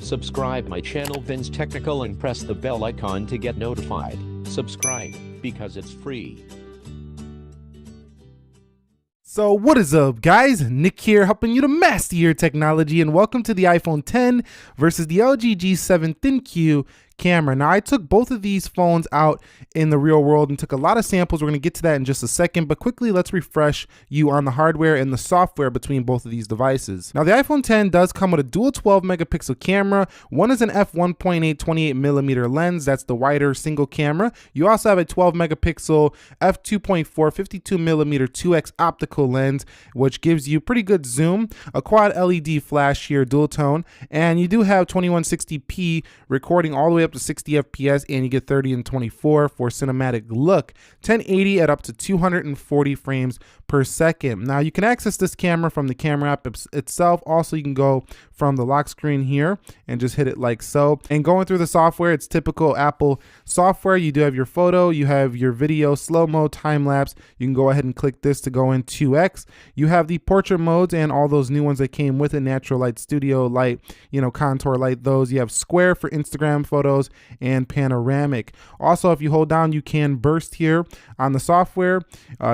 Subscribe my channel Vin's Technical and press the bell icon to get notified. Subscribe, because it's free. So what is up, guys? Nick here, helping you to master your technology, and welcome to the iPhone 10 versus the LG G7 ThinQ camera. Now, I took both of these phones out in the real world and took a lot of samples. We're going to get to that in just a second, but quickly let's refresh you on the hardware and the software between both of these devices. Now, the iPhone 10 does come with a dual 12 megapixel camera. One is an f1.8 28mm lens. That's the wider single camera. You also have a 12 megapixel f2.4 52mm 2x optical lens, which gives you pretty good zoom, a quad LED flash here, dual tone, and you do have 2160p recording all the way up to 60 FPS, and you get 30 and 24 for cinematic look, 1080 at up to 240 frames per second. Now, you can access this camera from the camera app itself. Also, you can go from the lock screen here and just hit it like so. And going through the software, it's typical Apple software. You do have your photo, you have your video, slow-mo, time-lapse. You can go ahead and click this to go in 2x. You have the portrait modes and all those new ones that came with it: natural light, studio light, contour light, those. You have square for Instagram photos and panoramic. Also, if you hold down, you can burst here on the software.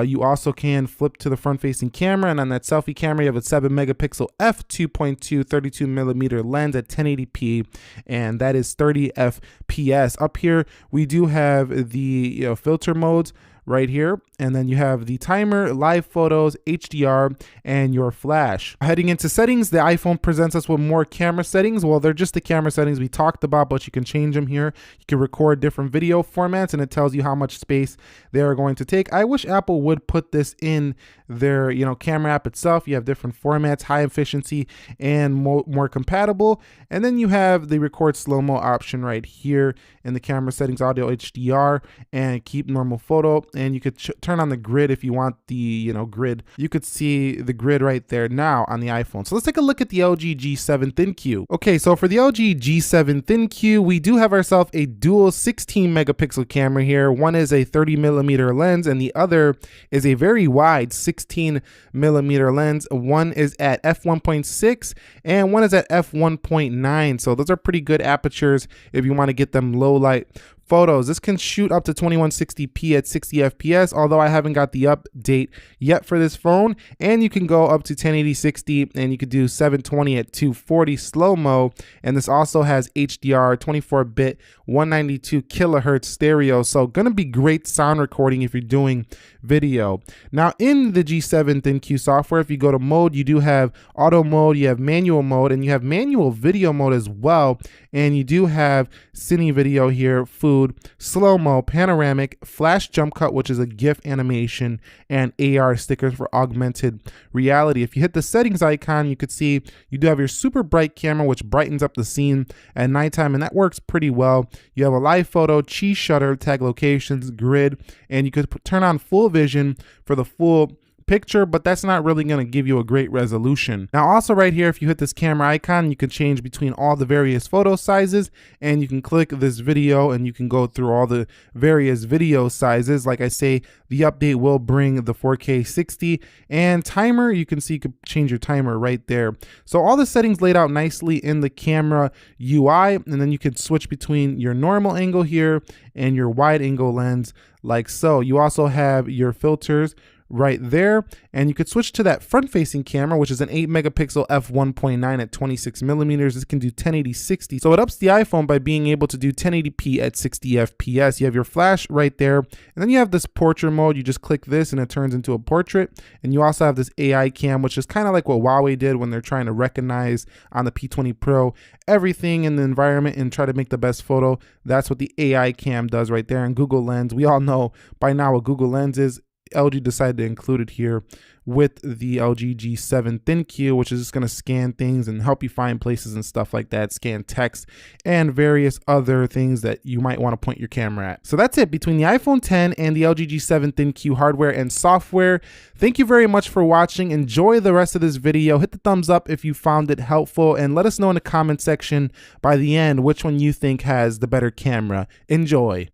You also can flip to the front-facing camera, and on that selfie camera, you have a 7 megapixel f2.2 32mm lens at 1080p, and that is 30 FPS. Up here, we do have the filter modes right here, and then you have the timer, live photos, HDR, and your flash. Heading into settings, the iPhone presents us with more camera settings. Well, they're just the camera settings we talked about, but you can change them here. You can record different video formats, and it tells you how much space they are going to take. I wish Apple would put this in their camera app itself. You have different formats, high efficiency and more compatible. And then you have the record slow-mo option right here in the camera settings, audio, HDR, and keep normal photo. And you could turn on the grid if you want the grid. You could see the grid right there now on the iPhone. So let's take a look at the LG G7 ThinQ. Okay, so for the LG G7 ThinQ, we do have ourselves a dual 16 megapixel camera here. One is a 30mm lens, and the other is a very wide 16mm lens. One is at f1.6 and one is at f1.9. So those are pretty good apertures if you want to get them low light photos. This can shoot up to 2160p at 60 FPS, although I haven't got the update yet for this phone. And you can go up to 1080 60, and you could do 720 at 240 slow-mo. And this also has HDR, 24-bit, 192 kilohertz stereo. So gonna be great sound recording if you're doing video. Now, in the G7 ThinQ software, if you go to mode, you do have auto mode, you have manual mode, and you have manual video mode as well. And you do have cine video here, food, slow-mo, panoramic, flash jump cut, which is a GIF animation, and AR stickers for augmented reality. If you hit the settings icon, you could see you do have your super bright camera, which brightens up the scene at nighttime, and that works pretty well. You have a live photo, cheese shutter, tag locations, grid, and you could turn on full vision for the full picture, but that's not really going to give you a great resolution. Now, also right here, if you hit this camera icon, you can change between all the various photo sizes, and you can click this video and you can go through all the various video sizes. Like I say, the update will bring the 4K 60, and timer, you can see you could change your timer right there. So all the settings laid out nicely in the camera UI, and then you can switch between your normal angle here and your wide angle lens like so. You also have your filters right there, and you could switch to that front-facing camera, which is an 8 megapixel f1.9 at 26mm. This can do 1080 60, so it ups the iPhone by being able to do 1080p at 60 FPS. You have your flash right there, and then you have this portrait mode. You just click this and it turns into a portrait. And you also have this AI cam, which is kind of like what Huawei did when they're trying to recognize on the P20 Pro everything in the environment and try to make the best photo. That's what the AI cam does right there. And Google Lens, we all know by now what Google Lens is. LG decided to include it here with the LG G7 ThinQ, which is just going to scan things and help you find places and stuff like that, scan text and various other things that you might want to point your camera at. So that's it between the iPhone 10 and the LG G7 ThinQ hardware and software. Thank you very much for watching. Enjoy the rest of this video. Hit the thumbs up if you found it helpful, and let us know in the comment section by the end which one you think has the better camera. Enjoy.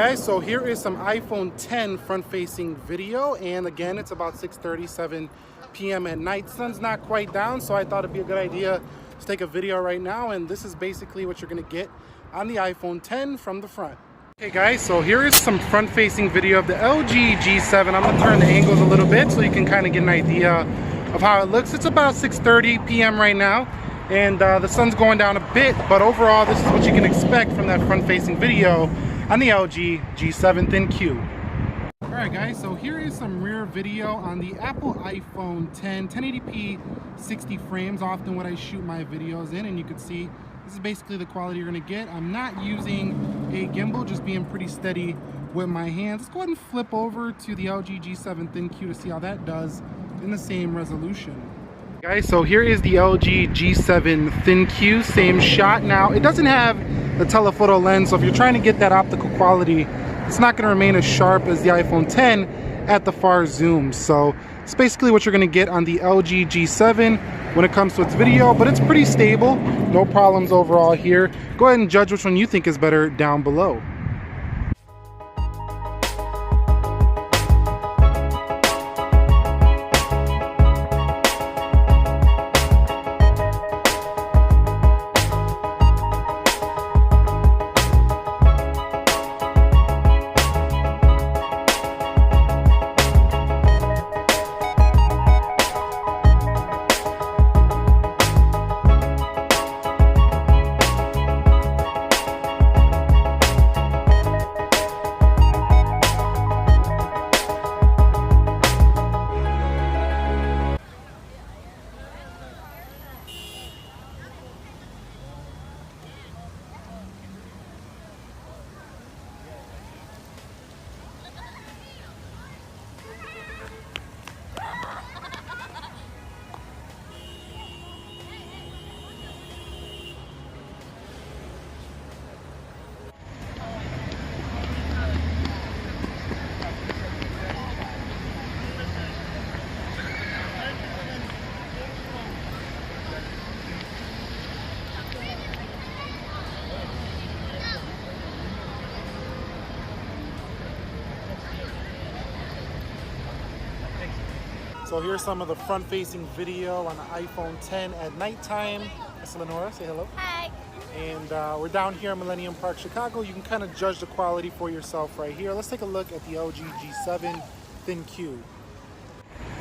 Guys, so here is some iPhone 10 front-facing video, and again, it's about 6:37 p.m. at night. Sun's not quite down, so I thought it'd be a good idea to take a video right now, and this is basically what you're gonna get on the iPhone 10 from the front. Okay guys, so here is some front-facing video of the LG G7. I'm gonna turn the angles a little bit so you can kind of get an idea of how it looks. It's about 6:30 p.m. right now, and the sun's going down a bit, but overall, this is what you can expect from that front-facing video on the LG G7 ThinQ. Alright guys, so here is some rear video on the Apple iPhone 10, 1080p 60 frames, often what I shoot my videos in, and you can see this is basically the quality you're going to get. I'm not using a gimbal, just being pretty steady with my hands. Let's go ahead and flip over to the LG G7 ThinQ to see how that does in the same resolution. Guys, so here is the LG G7 ThinQ, same shot. Now, it doesn't have the telephoto lens, so if you're trying to get that optical quality, it's not going to remain as sharp as the iPhone 10 at the far zoom. So it's basically what you're going to get on the LG G7 when it comes to its video, but it's pretty stable, no problems overall here. Go ahead and judge which one you think is better down below. So here's some of the front-facing video on the iPhone 10 at nighttime. That's Lenora, say hello. Hi. And we're down here in Millennium Park, Chicago. You can kind of judge the quality for yourself right here. Let's take a look at the LG G7 ThinQ.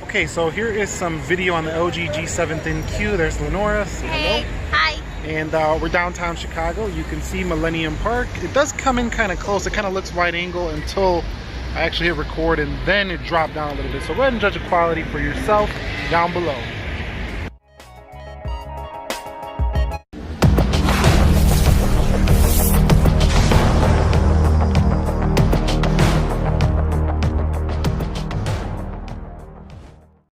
Okay, so here is some video on the LG G7 ThinQ. There's Lenora, say hello. Hey. Hi. And we're downtown Chicago. You can see Millennium Park. It does come in kind of close. It kind of looks wide angle until I actually hit record, and then it dropped down a little bit. So go ahead and judge the quality for yourself down below.